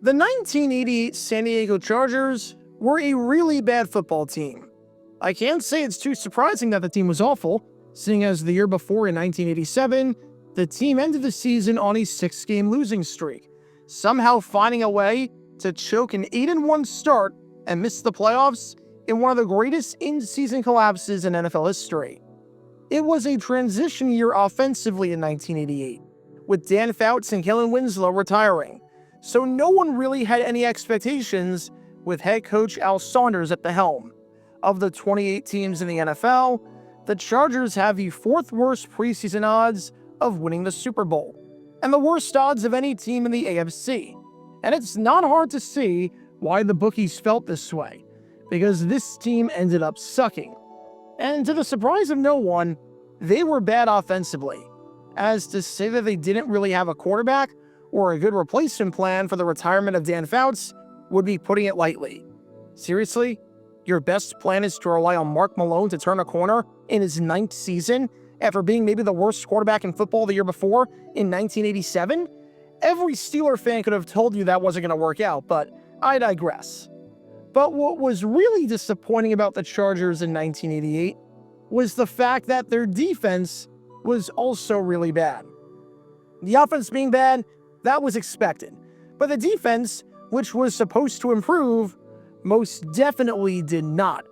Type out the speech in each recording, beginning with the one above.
The 1988 San Diego Chargers were a really bad football team. I can't say it's too surprising that the team was awful, seeing as the year before in 1987, the team ended the season on a 6-game losing streak, somehow finding a way to choke an 8-1 start and miss the playoffs in one of the greatest in-season collapses in NFL history. It was a transition year offensively in 1988, with Dan Fouts and Kellen Winslow retiring, so no one really had any expectations with head coach Al Saunders at the helm. Of the 28 teams in the NFL, the Chargers have the 4th worst preseason odds of winning the Super Bowl, and the worst odds of any team in the AFC. And it's not hard to see why the bookies felt this way, because this team ended up sucking. And to the surprise of no one, they were bad offensively, as to say that they didn't really have a quarterback or a good replacement plan for the retirement of Dan Fouts would be putting it lightly. Seriously? Your best plan is to rely on Mark Malone to turn a corner in his 9th season after being maybe the worst quarterback in football the year before in 1987? Every Steeler fan could have told you that wasn't going to work out, but I digress. But what was really disappointing about the Chargers in 1988 was the fact that their defense was also really bad. The offense being bad, that was expected. But the defense, which was supposed to improve, most definitely did not,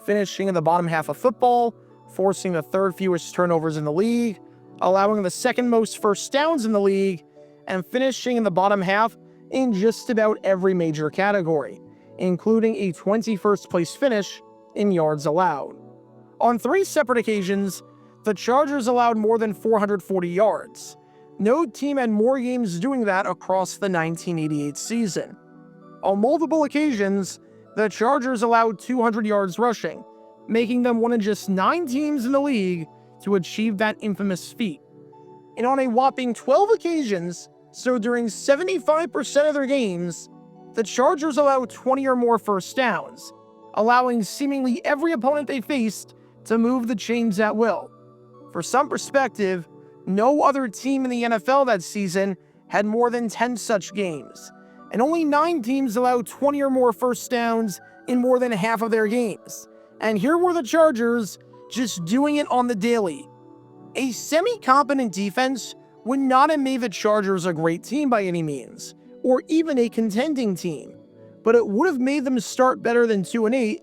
finishing in the bottom half of football, forcing the 3rd fewest turnovers in the league, allowing the 2nd most first downs in the league, and finishing in the bottom half in just about every major category, including a 21st place finish in yards allowed. On 3 separate occasions, the Chargers allowed more than 440 yards. No team had more games doing that across the 1988 season. On multiple occasions, the Chargers allowed 200 yards rushing, making them one of just 9 teams in the league to achieve that infamous feat. And on a whopping 12 occasions, so during 75% of their games, the Chargers allowed 20 or more first downs, allowing seemingly every opponent they faced to move the chains at will. For some perspective, no other team in the NFL that season had more than 10 such games, and only 9 teams allowed 20 or more first downs in more than half of their games. And here were the Chargers just doing it on the daily. A semi-competent defense would not have made the Chargers a great team by any means, or even a contending team, but it would have made them start better than 2-8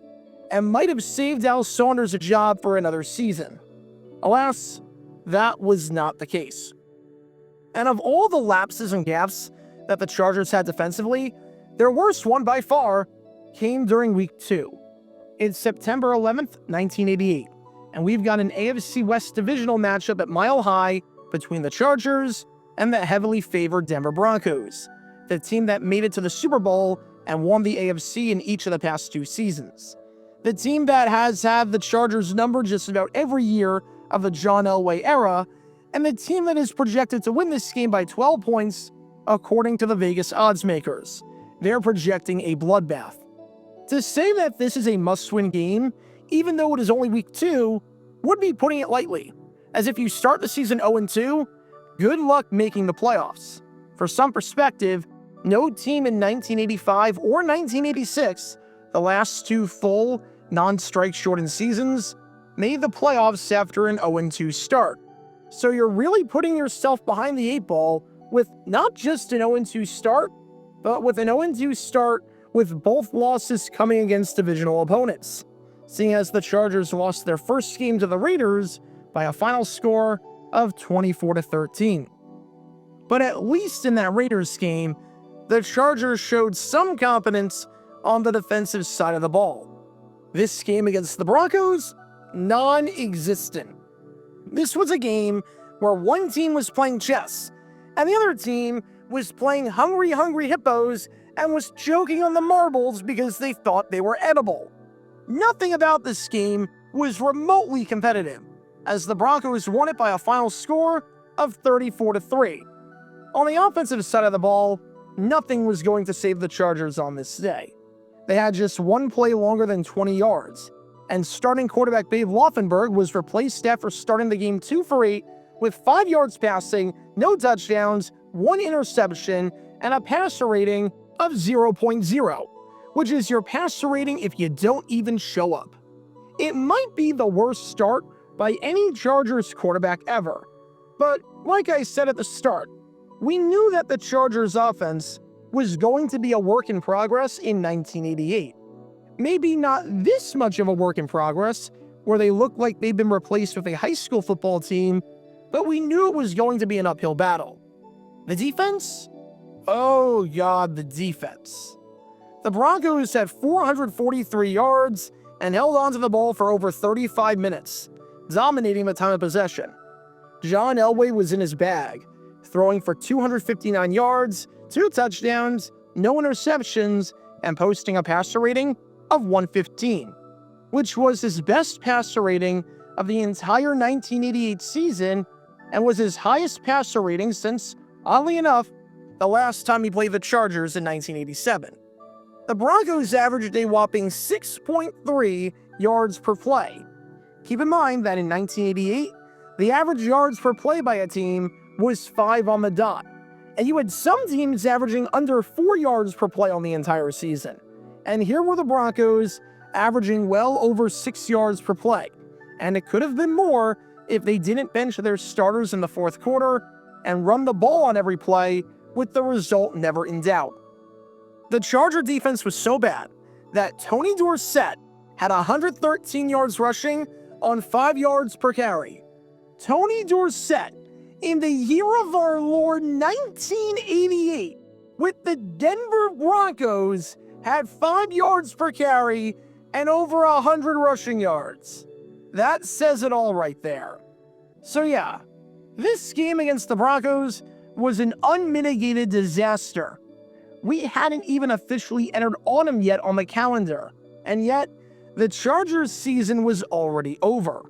and might have saved Al Saunders a job for another season. Alas, that was not the case. And of all the lapses and gaffes that the Chargers had defensively, their worst one by far came during Week 2. It's September 11th, 1988, and we've got an AFC West divisional matchup at Mile High between the Chargers and the heavily favored Denver Broncos, the team that made it to the Super Bowl and won the AFC in each of the past 2 seasons. The team that has had the Chargers number just about every year of the John Elway era, and the team that is projected to win this game by 12 points, according to the Vegas odds makers. They're projecting a bloodbath. To say that this is a must-win game, even though it is only Week 2, would be putting it lightly, as if you start the season 0-2, good luck making the playoffs. For some perspective, no team in 1985 or 1986, the last 2 full, non-strike shortened seasons, made the playoffs after an 0-2 start. So you're really putting yourself behind the 8 ball with not just an 0-2 start, but with an 0-2 start with both losses coming against divisional opponents, seeing as the Chargers lost their first game to the Raiders by a final score of 24-13. But at least in that Raiders game, the Chargers showed some competence on the defensive side of the ball. This game against the Broncos, non-existent. This was a game where one team was playing chess, and the other team was playing hungry hippos and was choking on the marbles because they thought they were edible. Nothing about this game was remotely competitive, as the Broncos won it by a final score of 34-3. On the offensive side of the ball, nothing was going to save the Chargers on this day. They had just one play longer than 20 yards, and starting quarterback Babe Laufenberg was replaced after starting the game 2 for 8 with 5 yards passing, no touchdowns, 1 interception, and a passer rating of 0.0, which is your passer rating if you don't even show up. It might be the worst start by any Chargers quarterback ever, but like I said at the start, we knew that the Chargers offense was going to be a work in progress in 1988. Maybe not this much of a work in progress, where they look like they've been replaced with a high school football team, but we knew it was going to be an uphill battle. The defense? Oh God, the defense. The Broncos had 443 yards and held onto the ball for over 35 minutes, dominating the time of possession. John Elway was in his bag, throwing for 259 yards, 2 touchdowns, no interceptions, and posting a passer rating of 115, which was his best passer rating of the entire 1988 season and was his highest passer rating since, oddly enough, the last time he played the Chargers in 1987. The Broncos averaged a whopping 6.3 yards per play. Keep in mind that in 1988, the average yards per play by a team was 5 on the dot, and you had some teams averaging under 4 yards per play on the entire season. And here were the Broncos averaging well over 6 yards per play, and it could have been more if they didn't bench their starters in the fourth quarter and run the ball on every play, with the result never in doubt. The Charger defense was so bad that Tony Dorsett had 113 yards rushing on 5 yards per carry. Tony Dorsett, in the year of our Lord 1988, with the Denver Broncos, had 5 yards per carry and over 100 rushing yards. That says it all right there. So yeah, this game against the Broncos was an unmitigated disaster. We hadn't even officially entered autumn yet on the calendar, and yet the Chargers season was already over.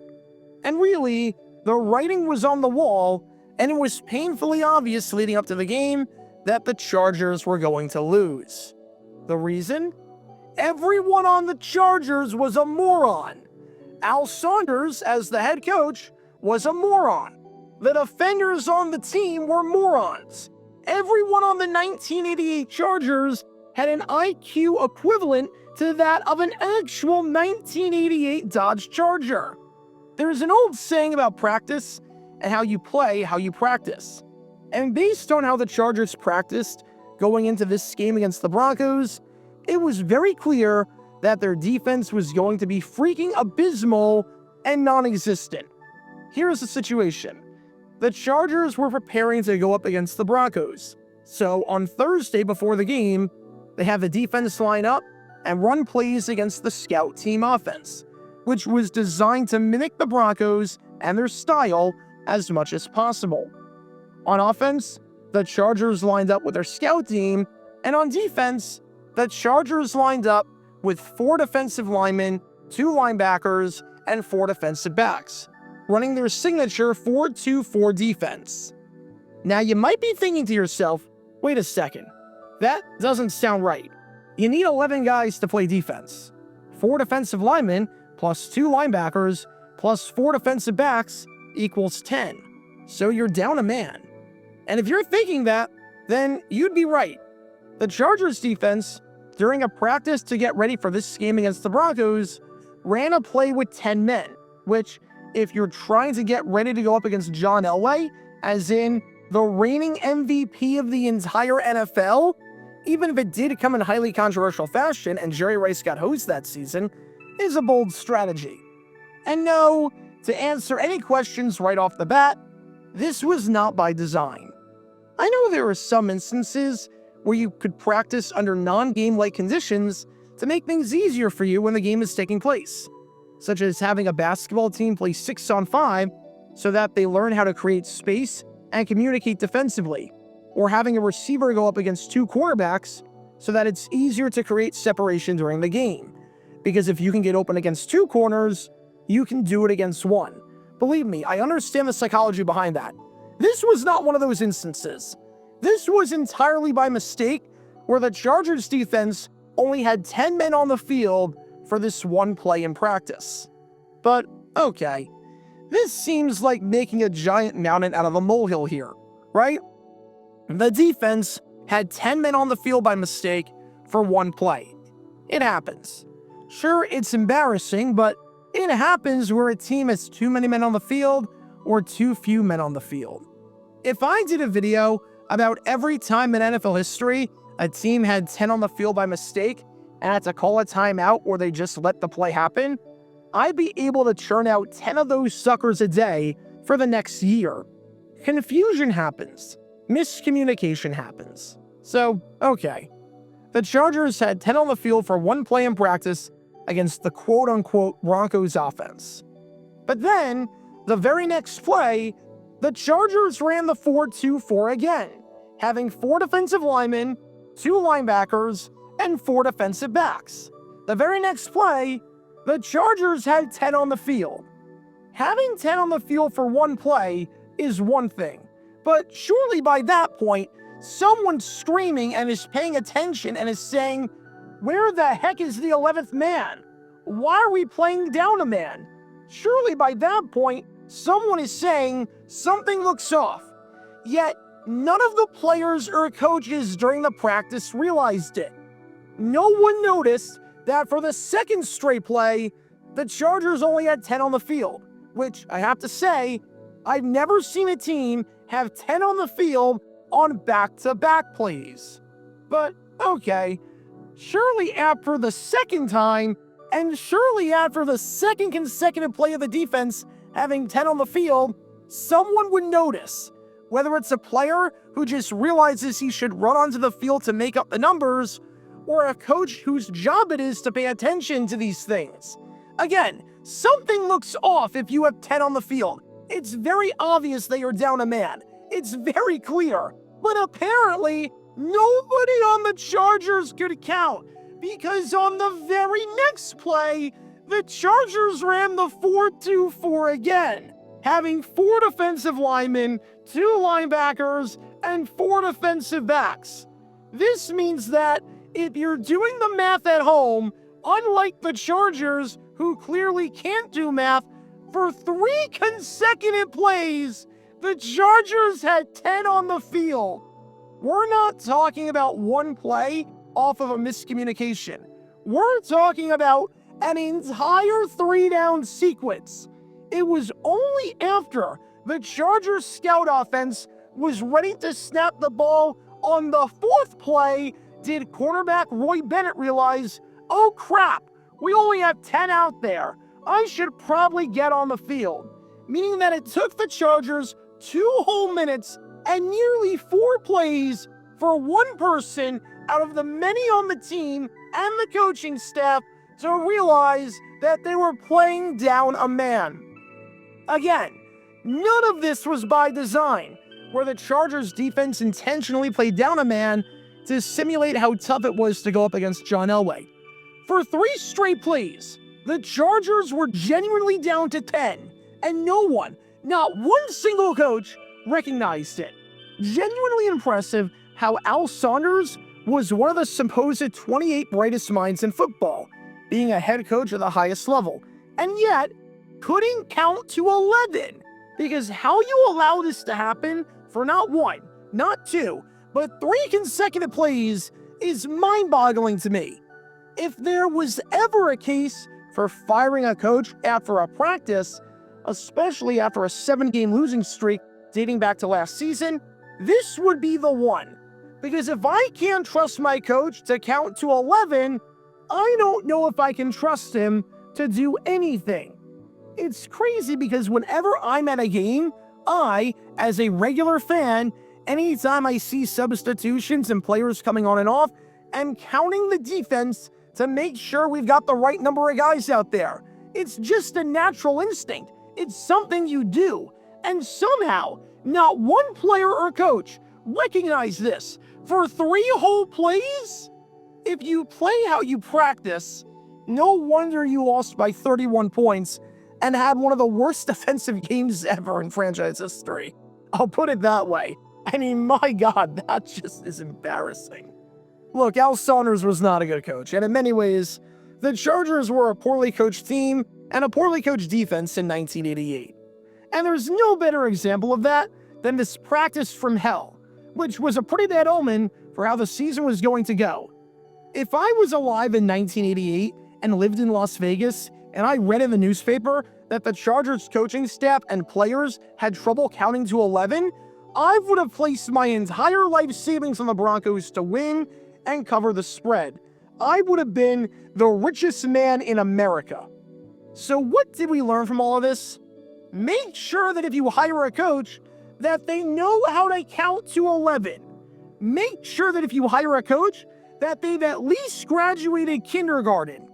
And really, the writing was on the wall, and it was painfully obvious leading up to the game that the Chargers were going to lose. The reason? Everyone on the Chargers was a moron. Al Saunders, as the head coach, was a moron. The defenders on the team were morons. Everyone on the 1988 Chargers had an IQ equivalent to that of an actual 1988 Dodge Charger. There's an old saying about practice and how you play, how you practice. And based on how the Chargers practiced going into this game against the Broncos, it was very clear that their defense was going to be freaking abysmal and non-existent. Here's the situation. The Chargers were preparing to go up against the Broncos. So on Thursday before the game, they have the defense line up and run plays against the scout team offense, which was designed to mimic the Broncos and their style as much as possible. On offense, the Chargers lined up with their scout team, and on defense, the Chargers lined up with 4 defensive linemen, 2 linebackers, and 4 defensive backs, running their signature 4-2-4 defense. Now you might be thinking to yourself, wait a second, that doesn't sound right. You need 11 guys to play defense. 4 defensive linemen plus 2 linebackers plus 4 defensive backs equals 10. So you're down a man. And if you're thinking that, then you'd be right. The Chargers defense, during a practice to get ready for this game against the Broncos, ran a play with 10 men, which, if you're trying to get ready to go up against John Elway, as in the reigning MVP of the entire NFL, even if it did come in highly controversial fashion and Jerry Rice got hosed that season, is a bold strategy. And no, to answer any questions right off the bat, this was not by design. I know there are some instances where you could practice under non-game-like conditions to make things easier for you when the game is taking place, such as having a basketball team play 6-on-5 so that they learn how to create space and communicate defensively, or having a receiver go up against 2 quarterbacks so that it's easier to create separation during the game. Because if you can get open against 2 corners, you can do it against 1. Believe me, I understand the psychology behind that. This was not one of those instances. This was entirely by mistake, where the Chargers defense only had 10 men on the field for this one play in practice. But, okay, this seems like making a giant mountain out of a molehill here, right? The defense had 10 men on the field by mistake for one play. It happens. Sure, it's embarrassing, but it happens where a team has too many men on the field or too few men on the field. If I did a video about every time in NFL history a team had 10 on the field by mistake and had to call a timeout or they just let the play happen, I'd be able to churn out 10 of those suckers a day for the next year. Confusion happens. Miscommunication happens. So, okay. The Chargers had 10 on the field for one play in practice against the quote-unquote Broncos offense. But then, the very next play, the Chargers ran the 4-2-4 again, having 4 defensive linemen, 2 linebackers, and 4 defensive backs. The very next play, the Chargers had 10 on the field. Having 10 on the field for one play is one thing, but surely by that point, someone's screaming and is paying attention and is saying, "Where the heck is the 11th man? Why are we playing down a man?" Surely by that point, someone is saying something looks off. Yet, none of the players or coaches during the practice realized it. No one noticed that for the second straight play, the Chargers only had 10 on the field, which I have to say, I've never seen a team have 10 on the field on back-to-back plays. But okay, surely after the second time, and surely after the second consecutive play of the defense having 10 on the field, someone would notice. Whether it's a player who just realizes he should run onto the field to make up the numbers, or a coach whose job it is to pay attention to these things. Again, something looks off if you have 10 on the field. It's very obvious that you're down a man. It's very clear. But apparently, nobody on the Chargers could count, because on the very next play, the Chargers ran the 4-2-4 again, having 4 defensive linemen, 2 linebackers, and 4 defensive backs. This means that if you're doing the math at home, unlike the Chargers, who clearly can't do math, for 3 consecutive plays, the Chargers had 10 on the field. We're not talking about one play off of a miscommunication. We're talking about an entire 3-down sequence. It was only after the Chargers scout offense was ready to snap the ball on the 4th play did quarterback Roy Bennett realize, "Oh crap, we only have 10 out there. I should probably get on the field." Meaning that it took the Chargers 2 whole minutes and nearly 4 plays for one person out of the many on the team and the coaching staff to realize that they were playing down a man. Again, none of this was by design, where the Chargers defense intentionally played down a man to simulate how tough it was to go up against John Elway. For 3 straight plays, the Chargers were genuinely down to 10, and no one, not one single coach, recognized it. Genuinely impressive how Al Saunders was one of the supposed 28 brightest minds in football, being a head coach at the highest level, and yet couldn't count to 11. Because how you allow this to happen for not 1, not 2, but 3 consecutive plays is mind-boggling to me. If there was ever a case for firing a coach after a practice, especially after a 7-game losing streak dating back to last season, this would be the one. Because if I can't trust my coach to count to 11, I don't know if I can trust him to do anything. It's crazy because whenever I'm at a game, I, as a regular fan, anytime I see substitutions and players coming on and off, am counting the defense to make sure we've got the right number of guys out there. It's just a natural instinct. It's something you do. And somehow, not one player or coach recognized this for 3 whole plays? If you play how you practice, no wonder you lost by 31 points and had one of the worst defensive games ever in franchise history. I'll put it that way. I mean, my God, that just is embarrassing. Look, Al Saunders was not a good coach, and in many ways, the Chargers were a poorly coached team and a poorly coached defense in 1988. And there's no better example of that than this practice from hell, which was a pretty bad omen for how the season was going to go. If I was alive in 1988 and lived in Las Vegas, and I read in the newspaper that the Chargers coaching staff and players had trouble counting to 11, I would have placed my entire life savings on the Broncos to win and cover the spread. I would have been the richest man in America. So what did we learn from all of this? Make sure that if you hire a coach, that they know how to count to 11. Make sure that if you hire a coach, that they've at least graduated kindergarten.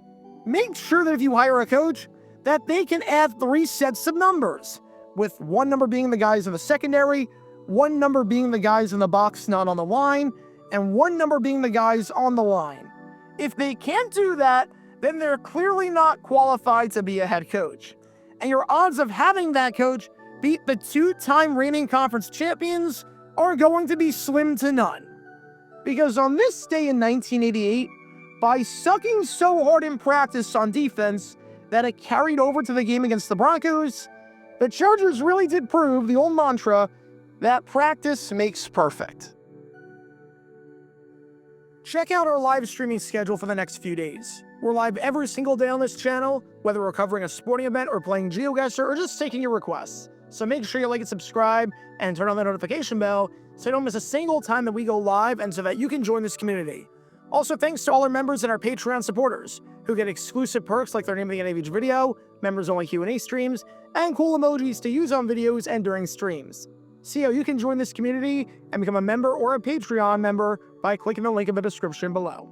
Make sure that if you hire a coach, that they can add 3 sets of numbers, with 1 number being the guys in the secondary, 1 number being the guys in the box not on the line, and 1 number being the guys on the line. If they can't do that, then they're clearly not qualified to be a head coach. And your odds of having that coach beat the 2-time reigning conference champions are going to be slim to none. Because on this day in 1988, by sucking so hard in practice on defense that it carried over to the game against the Broncos, the Chargers really did prove the old mantra that practice makes perfect. Check out our live streaming schedule for the next few days. We're live every single day on this channel, whether we're covering a sporting event or playing GeoGuessr or just taking your requests. So make sure you like and subscribe and turn on the notification bell so you don't miss a single time that we go live and so that you can join this community. Also, thanks to all our members and our Patreon supporters who get exclusive perks like their name at the end of each video, members-only Q&A streams, and cool emojis to use on videos and during streams. See how you can join this community and become a member or a Patreon member by clicking the link in the description below.